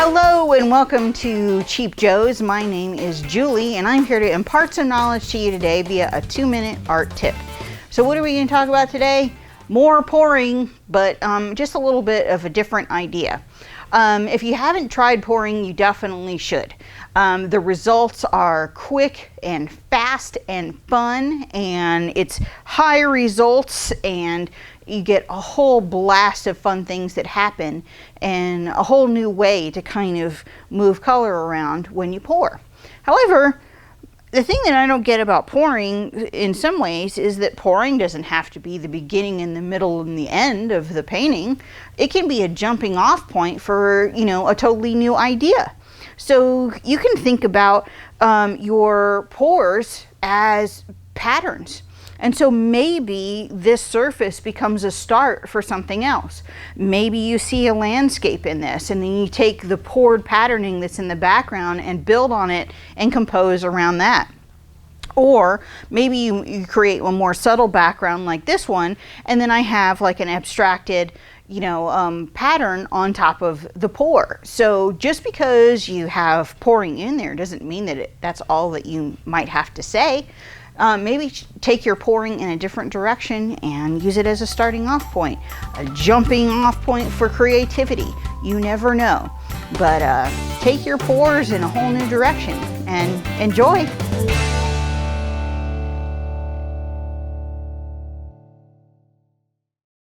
Hello and welcome to Cheap Joe's. My name is Julie and I'm here to impart some knowledge to you today via a 2-minute art tip. So what are we going to talk about today? More pouring, but just a little bit of a different idea. If you haven't tried pouring, you definitely should. The results are quick and fast and fun, and it's high results, and you get a whole blast of fun things that happen and a whole new way to kind of move color around when you pour. However, the thing that I don't get about pouring in some ways is that pouring doesn't have to be the beginning and the middle and the end of the painting. It can be a jumping off point for, a totally new idea. So you can think about your pours as patterns. And so maybe this surface becomes a start for something else. Maybe you see a landscape in this, and then you take the poured patterning that's in the background and build on it and compose around that. Or maybe you create a more subtle background like this one, and then I have like an abstracted pattern on top of the pour. So just because you have pouring in there doesn't mean that that's all that you might have to say. Maybe take your pouring in a different direction and use it as a starting off point, a jumping off point for creativity. You never know. But take your pours in a whole new direction and enjoy.